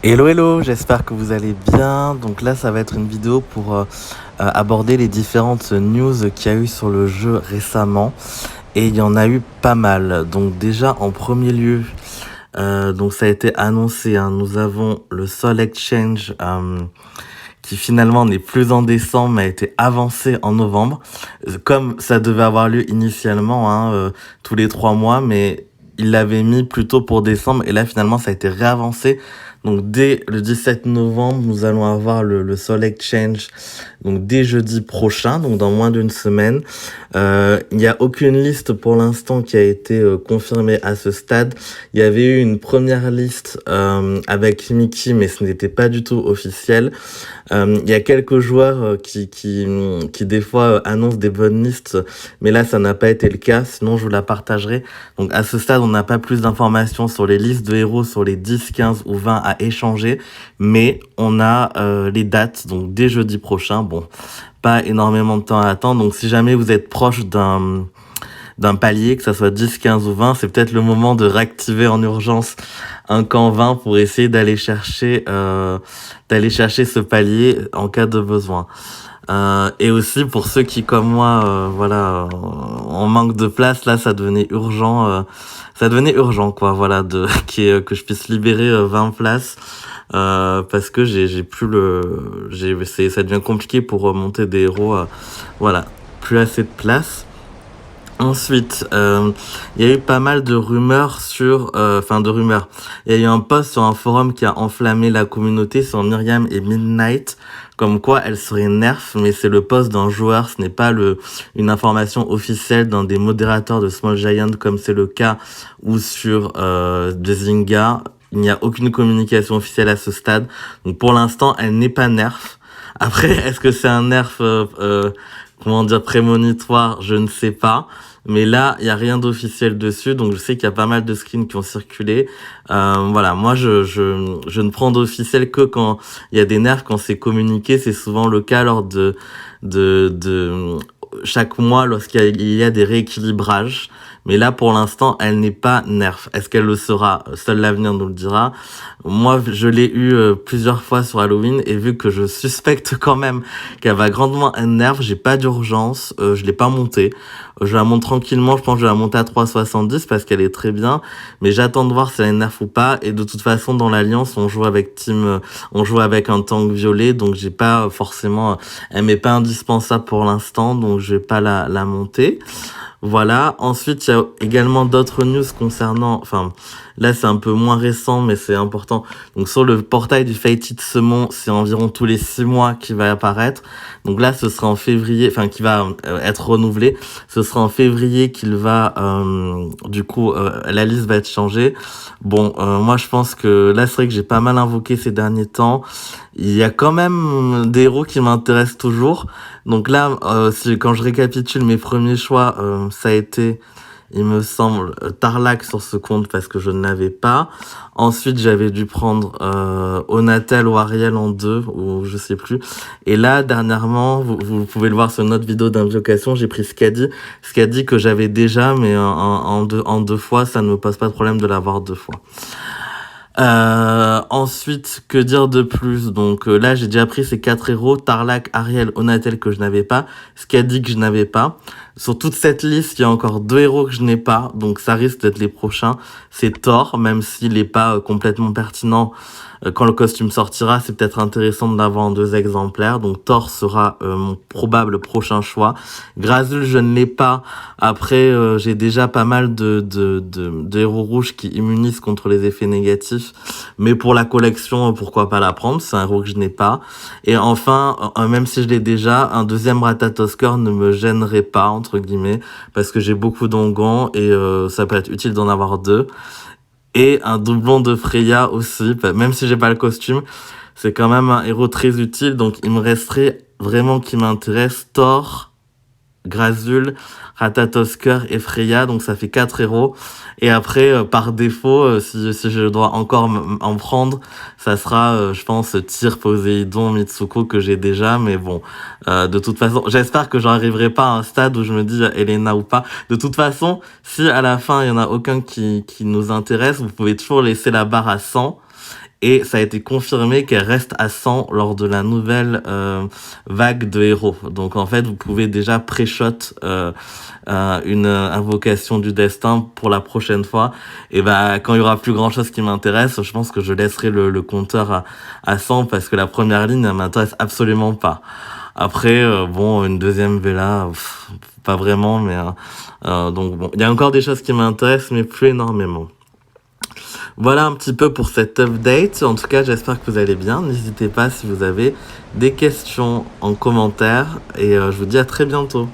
Hello hello, j'espère que vous allez bien. Donc là, ça va être une vidéo pour aborder les différentes news qu'il y a eu sur le jeu récemment. Et il y en a eu pas mal. Donc déjà, en premier lieu, donc ça a été annoncé, hein, nous avons le Sol Exchange qui finalement n'est plus en décembre, mais a été avancé en novembre. Comme ça devait avoir lieu initialement, hein, tous les 3 mois, mais il l'avait mis plutôt pour décembre, et là finalement ça a été réavancé. Donc dès le 17 novembre, nous allons avoir le Sol Exchange, donc dès jeudi prochain, donc dans moins d'une semaine. Il n'y a aucune liste pour l'instant qui a été confirmée à ce stade. Il y avait eu une première liste avec Mickey, mais ce n'était pas du tout officiel. Il y a quelques joueurs qui des fois annoncent des bonnes listes, mais là ça n'a pas été le cas, sinon je vous la partagerai. Donc à ce stade, on n'a pas plus d'informations sur les listes de héros, sur les 10, 15 ou 20 à échanger, mais on a les dates, donc dès jeudi prochain. Bon, pas énormément de temps à attendre, donc si jamais vous êtes proche d'un palier, que ça soit 10, 15 ou 20, c'est peut-être le moment de réactiver en urgence un camp 20 pour essayer d'aller chercher ce palier en cas de besoin. Et aussi pour ceux qui, comme moi, on manque de place, là, ça devenait urgent, quoi, voilà, que je puisse libérer 20 places, parce que ça devient compliqué pour monter des héros, voilà, plus assez de place. Ensuite, il y a eu pas mal de rumeurs Il y a eu un post sur un forum qui a enflammé la communauté sur Myriam et Midnight, comme quoi elle serait nerf, mais c'est le post d'un joueur, ce n'est pas une information officielle d'un des modérateurs de Small Giant, comme c'est le cas, ou sur Zynga. Il n'y a aucune communication officielle à ce stade. Donc pour l'instant, elle n'est pas nerf. Après, est-ce que c'est un nerf prémonitoire, je ne sais pas. Mais là, il y a rien d'officiel dessus, donc je sais qu'il y a pas mal de skins qui ont circulé. Voilà, moi je ne prends d'officiel que quand il y a des nerfs, quand c'est communiqué. C'est souvent le cas lors de chaque mois, lorsqu'il y a des rééquilibrages. Mais là, pour l'instant, elle n'est pas nerf. Est-ce qu'elle le sera? Seul l'avenir nous le dira. Moi, je l'ai eu plusieurs fois sur Halloween, et vu que je suspecte quand même qu'elle va grandement être nerf, j'ai pas d'urgence, je l'ai pas montée. Je la monte tranquillement, je pense que je vais la monter à 3,70 parce qu'elle est très bien, mais j'attends de voir si elle est nerf ou pas. Et de toute façon, dans l'Alliance, on joue avec un tank violet, donc j'ai pas forcément, elle m'est pas indispensable pour l'instant, donc je vais pas la monter. Voilà. Ensuite, il y a également d'autres news concernant, là c'est un peu moins récent, mais c'est important. Donc sur le portail du Fated Summon, c'est environ tous les 6 mois qu'il va apparaître. Donc là, ce sera en février, qui va être renouvelé. Ce sera en février qu'il va, la liste va être changée. Bon, moi je pense que là, c'est vrai que j'ai pas mal invoqué ces derniers temps. Il y a quand même des héros qui m'intéressent toujours. Donc là, quand je récapitule mes premiers choix, ça a été, il me semble, Tarlac sur ce compte parce que je ne l'avais pas. Ensuite, j'avais dû prendre Onatel ou Ariel en 2, ou je sais plus. Et là, dernièrement, vous pouvez le voir sur notre vidéo d'invocation, j'ai pris Skadi. Skadi que j'avais déjà, mais en deux fois, ça ne me pose pas de problème de l'avoir 2 fois. Ensuite, que dire de plus? Donc là, j'ai déjà pris ces 4 héros, Tarlac, Ariel, Onatel que je n'avais pas, Skadi que je n'avais pas. Sur toute cette liste, il y a encore 2 héros que je n'ai pas, donc ça risque d'être les prochains. C'est Thor, même s'il n'est pas complètement pertinent. Quand le costume sortira, c'est peut-être intéressant de l'avoir en 2 exemplaires. Donc Thor sera mon probable prochain choix. Grazul, je ne l'ai pas. Après, j'ai déjà pas mal de héros rouges qui immunisent contre les effets négatifs. Mais pour la collection, pourquoi pas la prendre? C'est un héros que je n'ai pas. Et enfin, même si je l'ai déjà, un deuxième Ratatoskr ne me gênerait pas, entre guillemets, parce que j'ai beaucoup d'ongans et ça peut être utile d'en avoir 2. Et un doublon de Freya aussi, même si j'ai pas le costume, c'est quand même un héros très utile. Donc il me resterait vraiment qui m'intéresse Thor, Grazul, Ratatoskr et Freya, donc ça fait 4 héros. Et après, par défaut, si je dois encore en prendre, ça sera, je pense, Tyr, Poséidon, Mitsuko que j'ai déjà. Mais bon, de toute façon, j'espère que j'arriverai pas à un stade où je me dis Elena ou pas. De toute façon, si à la fin, il y en a aucun qui nous intéresse, vous pouvez toujours laisser la barre à 100. et ça a été confirmé qu'elle reste à 100 lors de la nouvelle vague de héros. Donc en fait, vous pouvez déjà pré-shot une invocation du destin pour la prochaine fois. Et bah quand il y aura plus grand chose qui m'intéresse, je pense que je laisserai le compteur à 100 parce que la première ligne elle m'intéresse absolument pas. Après bon, une deuxième Vela, pas vraiment, mais donc bon, il y a encore des choses qui m'intéressent, mais plus énormément. Voilà un petit peu pour cette update. En tout cas, j'espère que vous allez bien. N'hésitez pas si vous avez des questions en commentaire et je vous dis à très bientôt.